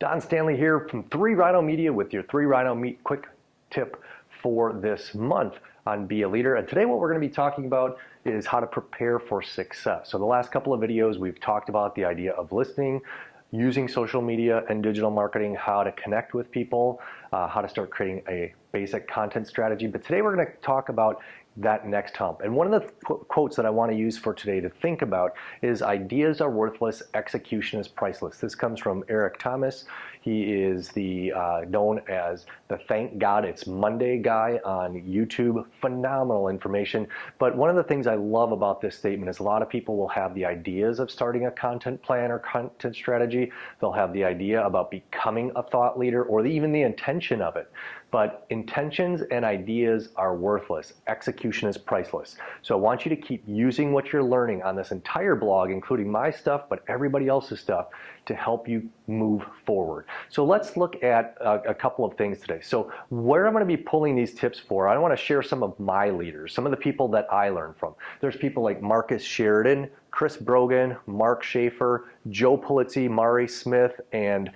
Don Stanley here from 3 Rhino Media with your 3 Rhino Meet quick tip for this month on Be a Leader. And today what we're going to be talking about is how to prepare for success. So the last couple of videos we've talked about the idea of listening, using social media and digital marketing, how to connect with people, how to start creating a basic content strategy. But today we're going to talk about that next hump. And one of the quotes that I want to use for today to think about is ideas are worthless, execution is priceless. This comes from Eric Thomas. He is the known as the Thank God It's Monday guy on YouTube. Phenomenal information. But one of the things I love about this statement is a lot of people will have the ideas of starting a content plan or content strategy. They'll have the idea about becoming a thought leader or even the intention of it. But intentions and ideas are worthless. Execution is priceless. So I want you to keep using what you're learning on this entire blog, including my stuff, but everybody else's stuff, to help you move forward. So let's look at a couple of things today. So where I'm going to be pulling these tips for, I want to share some of my leaders, some of the people that I learned from. There's people like Marcus Sheridan, Chris Brogan, Mark Schaefer, Joe Pulizzi, Mari Smith, and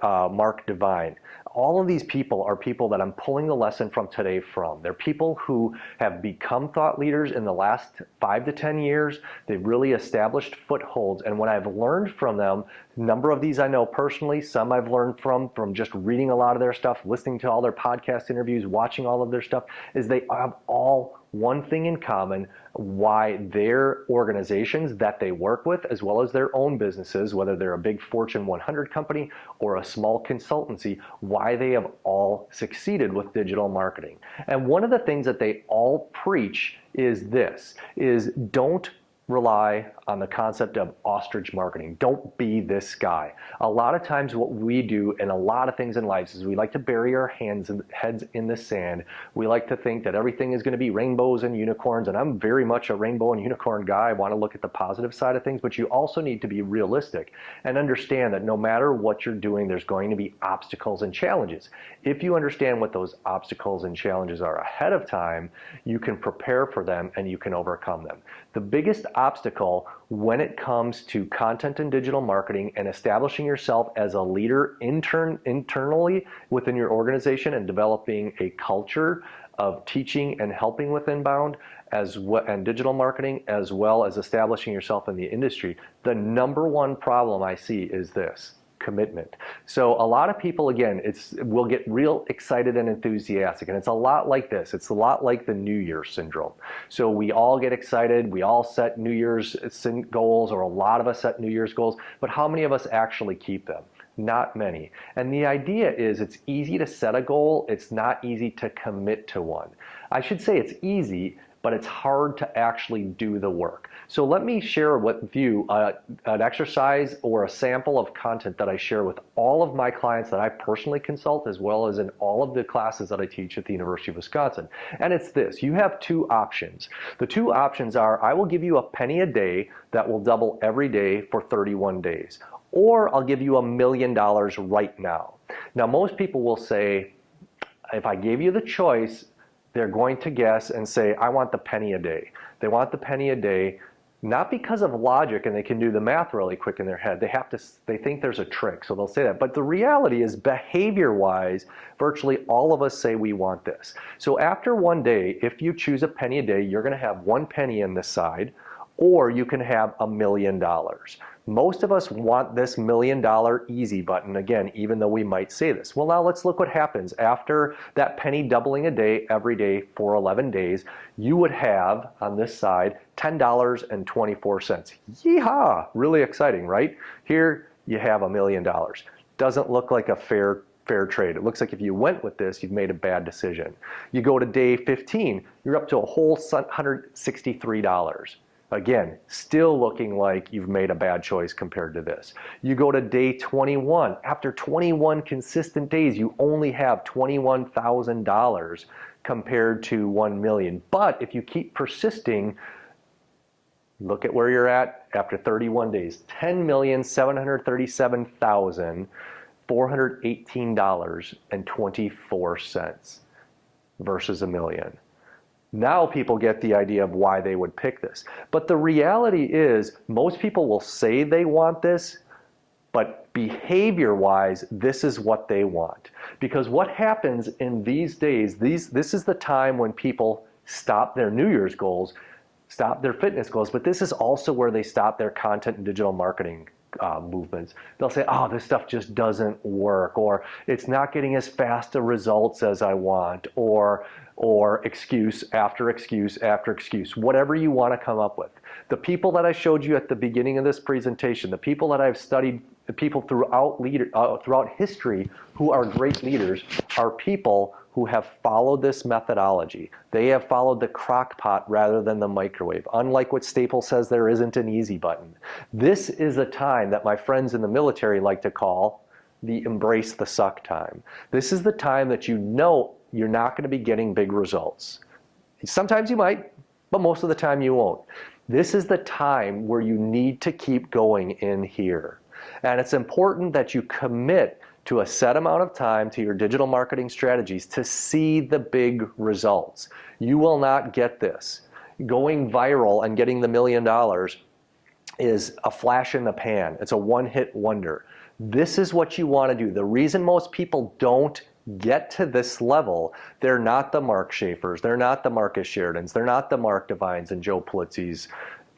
Mark Divine. All of these people are people that I'm pulling the lesson from today from. They're people who have become thought leaders in the last 5 to 10 years. They've really established footholds. And what I've learned from them, a number of these I know personally, some I've learned from just reading a lot of their stuff, listening to all their podcast interviews, watching all of their stuff, is they have all one thing in common: why their organizations that they work with, as well as their own businesses, whether they're a big Fortune 100 company or a small consultancy, why they have all succeeded with digital marketing. And one of the things that they all preach is this, is don't rely on the concept of ostrich marketing. Don't be this guy. A lot of times what we do in a lot of things in life is we like to bury our heads in the sand. We like to think that everything is going to be rainbows and unicorns, and I'm very much a rainbow and unicorn guy. I want to look at the positive side of things, but you also need to be realistic and understand that no matter what you're doing, there's going to be obstacles and challenges. If you understand what those obstacles and challenges are ahead of time, you can prepare for them and you can overcome them. The biggest obstacle when it comes to content and digital marketing and establishing yourself as a leader internally within your organization and developing a culture of teaching and helping with inbound and digital marketing, as well as establishing yourself in the industry, the number one problem I see is this: commitment. So a lot of people, again, will get real excited and enthusiastic, and it's a lot like this. It's a lot like the New Year's syndrome. So we all get excited, we all set New Year's goals, or a lot of us set New Year's goals, but how many of us actually keep them? Not many. And the idea is it's easy to set a goal, it's not easy to commit to one. I should say it's easy, but it's hard to actually do the work. So let me share with you an exercise or a sample of content that I share with all of my clients that I personally consult, as well as in all of the classes that I teach at the University of Wisconsin. And it's this: you have two options. The two options are, I will give you a penny a day that will double every day for 31 days. Or I'll give you $1 million right now. Now, most people will say, if I gave you the choice, they're going to guess and say, I want the penny a day. They want the penny a day, not because of logic and they can do the math really quick in their head. They think there's a trick, so they'll say that. But the reality is, behavior-wise, virtually all of us say we want this. So after one day, if you choose a penny a day, you're going to have 1 penny in this side, or you can have $1 million. Most of us want this $1 million easy button, again, even though we might say this. Well, now let's look what happens. After that penny doubling a day, every day for 11 days, you would have, on this side, $10.24. Yeehaw! Really exciting, right? Here you have $1 million. Doesn't look like a fair trade. It looks like if you went with this, you've made a bad decision. You go to day 15, you're up to a whole $163. Again, still looking like you've made a bad choice compared to this. You go to day 21. After 21 consistent days, you only have $21,000 compared to 1 million. But if you keep persisting, look at where you're at after 31 days. $10,737,418.24 versus $1 million. Now people get the idea of why they would pick this. But the reality is, most people will say they want this, But behavior-wise, this is what they want. Because what happens in these days, this is the time when people stop their New Year's goals, stop their fitness goals, but this is also where they stop their content and digital marketing movements. They'll say, oh, this stuff just doesn't work, or it's not getting as fast a results as I want, or excuse after excuse after excuse, whatever you want to come up with. The people that I showed you at the beginning of this presentation, the people that I've studied, the people throughout history who are great leaders, are people who have followed this methodology. They have followed the crock pot rather than the microwave. Unlike what Staples says, there isn't an easy button. This is a time that my friends in the military like to call the embrace the suck time. This is the time that you know you're not going to be getting big results. Sometimes you might, but most of the time you won't. This is the time where you need to keep going in here. And it's important that you commit to a set amount of time to your digital marketing strategies to see the big results. You will not get this. Going viral and getting the $1 million is a flash in the pan. It's a one-hit wonder. This is what you want to do. The reason most people don't get to this level, they're not the Mark Schaefers, they're not the Marcus Sheridans, they're not the Mark Divines and Joe Polizzis,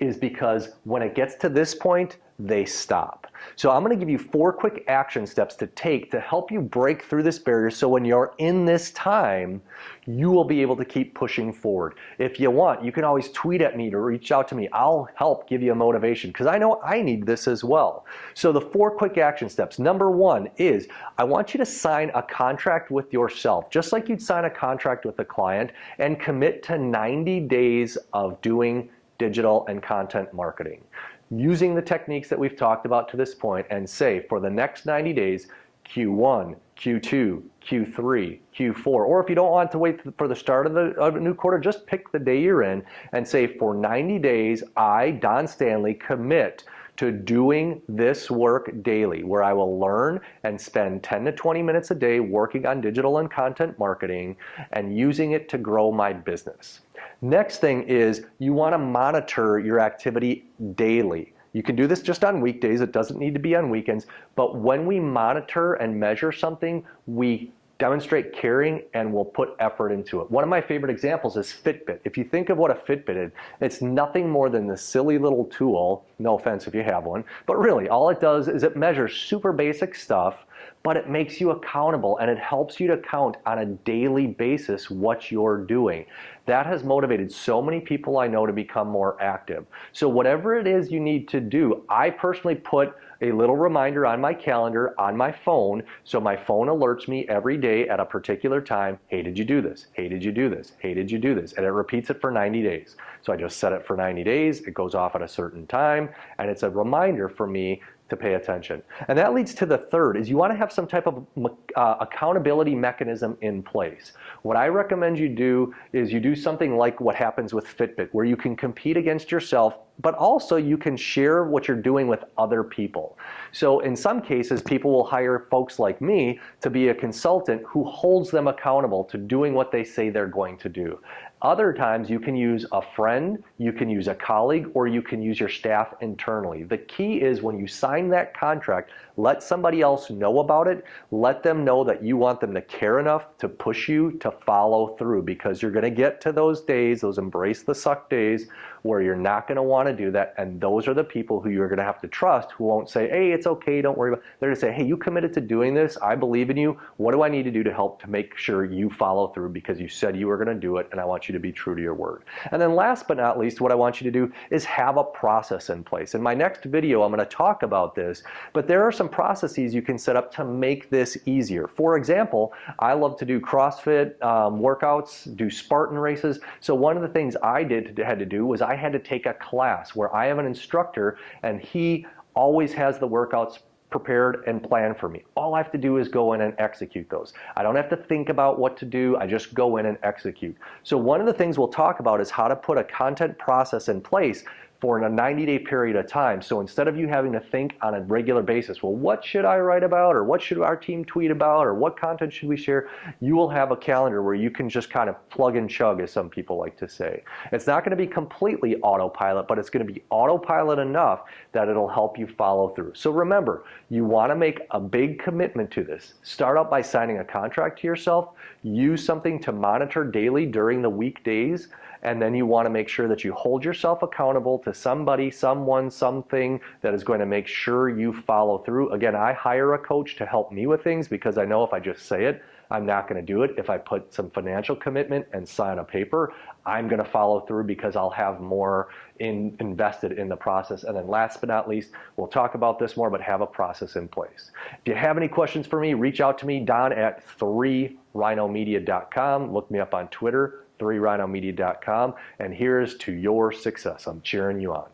is because when it gets to this point, they stop. So I'm going to give you 4 quick action steps to take to help you break through this barrier, so when you're in this time, you will be able to keep pushing forward. If you want, you can always tweet at me or reach out to me. I'll help give you a motivation, because I know I need this as well. So the 4 quick action steps. Number 1 is, I want you to sign a contract with yourself, just like you'd sign a contract with a client, and commit to 90 days of doing digital and content marketing, using the techniques that we've talked about to this point, and say for the next 90 days, Q1, Q2, Q3, Q4, or if you don't want to wait for the start of a new quarter, just pick the day you're in and say, for 90 days, I, Don Stanley, commit to doing this work daily, where I will learn and spend 10 to 20 minutes a day working on digital and content marketing and using it to grow my business. Next thing is, you want to monitor your activity daily. You can do this just on weekdays. It doesn't need to be on weekends. But when we monitor and measure something, we demonstrate caring and we'll put effort into it. One of my favorite examples is Fitbit. If you think of what a Fitbit is, it's nothing more than this silly little tool, no offense if you have one, but really all it does is it measures super basic stuff, but it makes you accountable and it helps you to count on a daily basis what you're doing. That has motivated so many people I know to become more active. So whatever it is you need to do, I personally put a little reminder on my calendar on my phone, so my phone alerts me every day at a particular time, hey, did you do this? Hey, did you do this? Hey, did you do this? And it repeats it for 90 days. So I just set it for 90 days, it goes off at a certain time, and it's a reminder for me to pay attention. And that leads to the third, is you want to have some type of accountability mechanism in place. What I recommend you do is you do something like what happens with Fitbit, where you can compete against yourself, but also you can share what you're doing with other people. So in some cases, people will hire folks like me to be a consultant who holds them accountable to doing what they say they're going to do. Other times you can use a friend, you can use a colleague, or you can use your staff internally. The key is when you sign that contract, let somebody else know about it. Let them know that you want them to care enough to push you to follow through, because you're going to get to those days, those embrace the suck days, where you're not going to want to do that. And those are the people who you're going to have to trust, who won't say, hey, it's okay, don't worry about it. They're going to say, hey, you committed to doing this. I believe in you. What do I need to do to help to make sure you follow through, because you said you were going to do it, and I want you to be true to your word. And then last but not least, what I want you to do is have a process in place. In my next video, I'm going to talk about this, but there are some processes you can set up to make this easier. For example, I love to do CrossFit workouts, do Spartan races. So one of the things I had to do was I had to take a class where I have an instructor, and he always has the workouts prepared and planned for me. All I have to do is go in and execute those. I don't have to think about what to do. I just go in and execute. So one of the things we'll talk about is how to put a content process in place for a 90-day period of time. So instead of you having to think on a regular basis, well, what should I write about, or what should our team tweet about, or what content should we share, you will have a calendar where you can just kind of plug and chug, as some people like to say. It's not going to be completely autopilot, but it's going to be autopilot enough that it'll help you follow through. So remember, you want to make a big commitment to this. Start out by signing a contract to yourself. Use something to monitor daily during the weekdays. And then you want to make sure that you hold yourself accountable to somebody, someone, something that is going to make sure you follow through. Again, I hire a coach to help me with things because I know if I just say it, I'm not going to do it. If I put some financial commitment and sign a paper, I'm going to follow through because I'll have more invested in the process. And then last but not least, we'll talk about this more, but have a process in place. If you have any questions for me, reach out to me, Don at 3rhinomedia.com. Look me up on Twitter, 3rhinomedia.com, and here's to your success. I'm cheering you on.